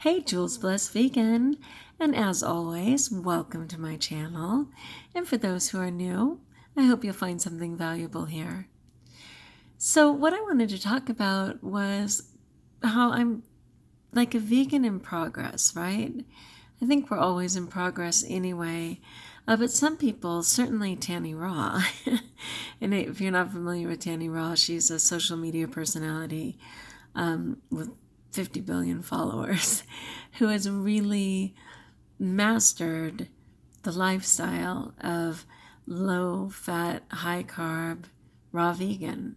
Hey Jules Bless Vegan, and as always, welcome to my channel. And for those who are new, I hope you'll find something valuable here. So what I wanted to talk about was how I'm like a vegan in progress, right? I think we're always in progress anyway, but some people, certainly Tanny Raw, and if you're not familiar with Tanny Raw, she's a social media personality with 50 billion followers who has really mastered the lifestyle of low fat, high carb, raw vegan.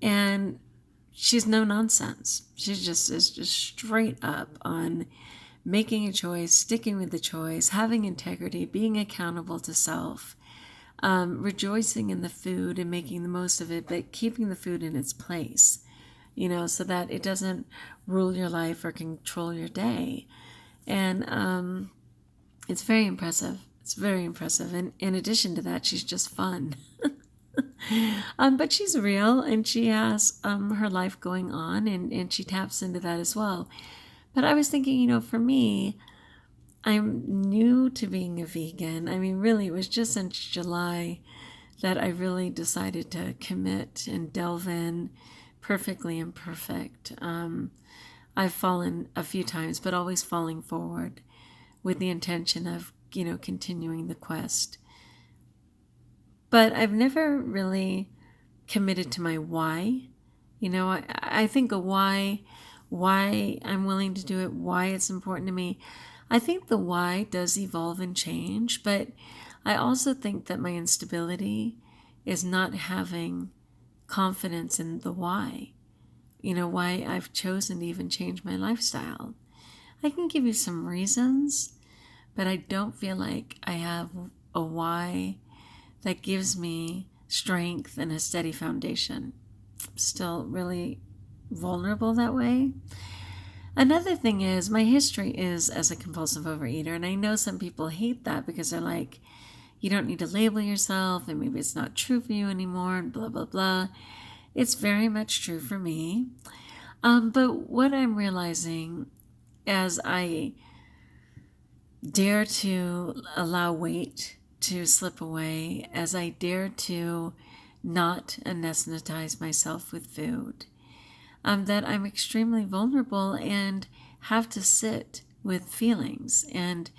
And she's no nonsense. She just is just straight up on making a choice, sticking with the choice, having integrity, being accountable to self, rejoicing in the food and making the most of it, but keeping the food in its place, so that it doesn't rule your life or control your day. And it's very impressive. It's very impressive. And in addition to that, she's just fun. But she's real, and she has her life going on, and she taps into that as well. But I was thinking, for me, I'm new to being a vegan. I mean, really, it was just since July that I really decided to commit and delve in perfectly imperfect. I've fallen a few times, but always falling forward with the intention of, continuing the quest. But I've never really committed to my why. I think a why I'm willing to do it, why it's important to me. I think the why does evolve and change, but I also think that my instability is not having confidence in the why. Why I've chosen to even change my lifestyle. I can give you some reasons, but I don't feel like I have a why that gives me strength and a steady foundation. Still really vulnerable that way. Another thing is my history is as a compulsive overeater, and I know some people hate that because they're like, you don't need to label yourself and maybe it's not true for you anymore and blah, blah, blah. It's very much true for me. But what I'm realizing as I dare to allow weight to slip away, as I dare to not anesthetize myself with food, that I'm extremely vulnerable and have to sit with feelings. And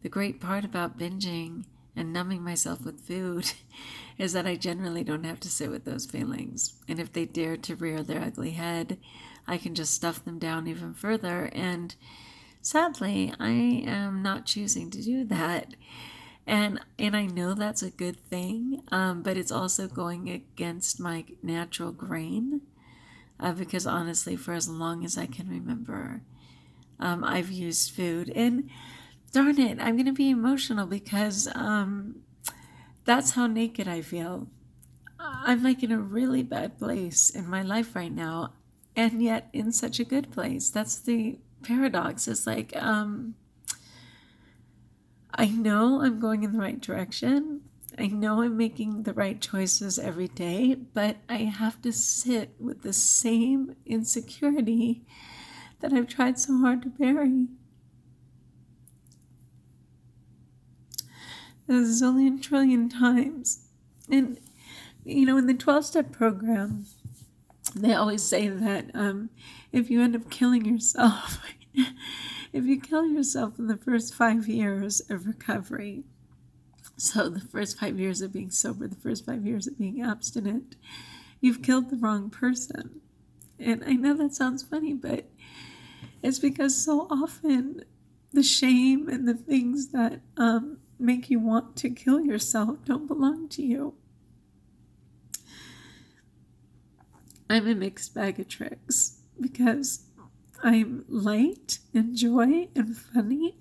the great part about binging and numbing myself with food is that I generally don't have to sit with those feelings. And if they dare to rear their ugly head, I can just stuff them down even further. And sadly, I am not choosing to do that. And I know that's a good thing, but it's also going against my natural grain. Because honestly, for as long as I can remember, I've used food. And darn it, I'm going to be emotional because that's how naked I feel. I'm like in a really bad place in my life right now, and yet in such a good place. That's the paradox. It's like, I know I'm going in the right direction. I know I'm making the right choices every day, but I have to sit with the same insecurity that I've tried so hard to bury. A zillion trillion times. And, in the 12-step program, they always say that if you end up killing yourself, if you kill yourself in the first 5 years of recovery, so the first 5 years of being sober, the first 5 years of being abstinent, you've killed the wrong person. And I know that sounds funny, but it's because so often the shame and the things that make you want to kill yourself don't belong to you. I'm a mixed bag of tricks because I'm light and joy and funny,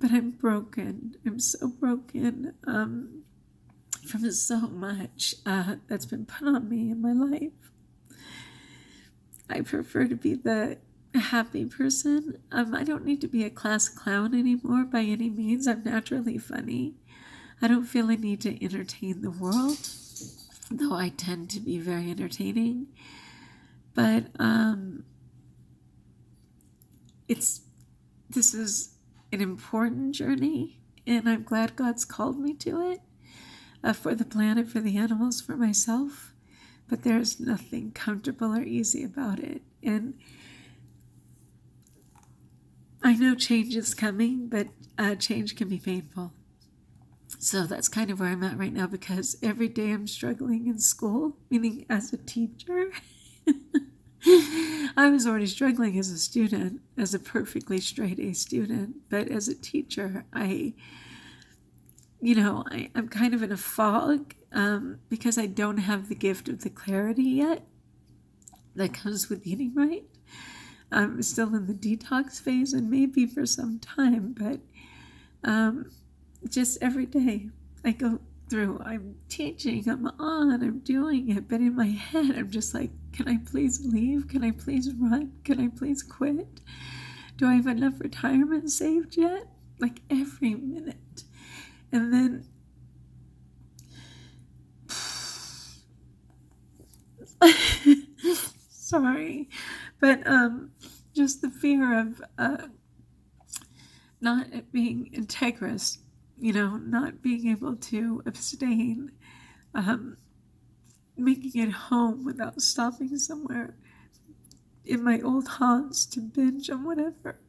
but I'm broken. I'm so broken from so much that's been put on me in my life. I prefer to be the happy person. I don't need to be a class clown anymore by any means. I'm naturally funny. I don't feel a need to entertain the world, though I tend to be very entertaining. But it's this is an important journey, and I'm glad God's called me to it, for the planet, for the animals, for myself. But there's nothing comfortable or easy about it. And I know change is coming, but change can be painful. So that's kind of where I'm at right now, because every day I'm struggling in school, meaning as a teacher. I was already struggling as a student, as a perfectly straight A student, but as a teacher, I'm kind of in a fog, because I don't have the gift of the clarity yet that comes with eating right. I'm still in the detox phase, and maybe for some time, but just every day I go through, I'm teaching, I'm doing it, but in my head I'm just like, can I please leave? Can I please run? Can I please quit? Do I have enough retirement saved yet? Like every minute. And then sorry, but just the fear of not being integrous, not being able to abstain, making it home without stopping somewhere in my old haunts to binge on whatever.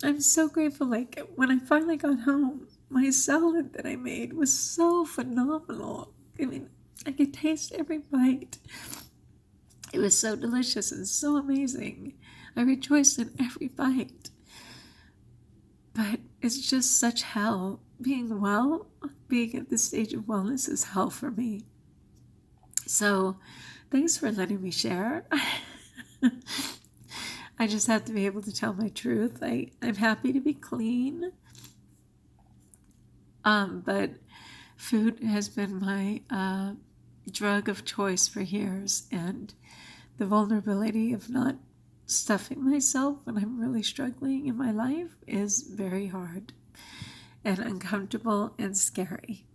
I'm so grateful. Like, when I finally got home, my salad that I made was so phenomenal. I mean, I could taste every bite. It was so delicious and so amazing. I rejoiced in every bite. But it's just such hell. Being well, being at this stage of wellness is hell for me. So thanks for letting me share. I just have to be able to tell my truth. I'm happy to be clean. But food has been my drug of choice for years, and the vulnerability of not stuffing myself when I'm really struggling in my life is very hard and uncomfortable and scary.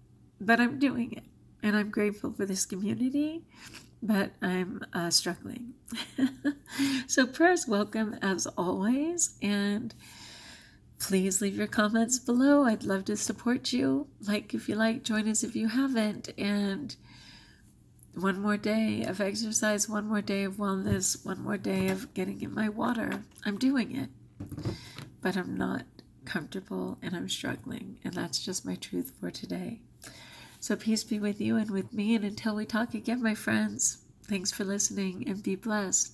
But I'm doing it, and I'm grateful for this community, but I'm struggling. So prayers welcome as always, and please leave your comments below. I'd love to support you. Like if you like, join us if you haven't, and one more day of exercise, one more day of wellness, one more day of getting in my water. I'm doing it, but I'm not comfortable and I'm struggling, and that's just my truth for today. So peace be with you and with me, and until we talk again, my friends, thanks for listening and be blessed.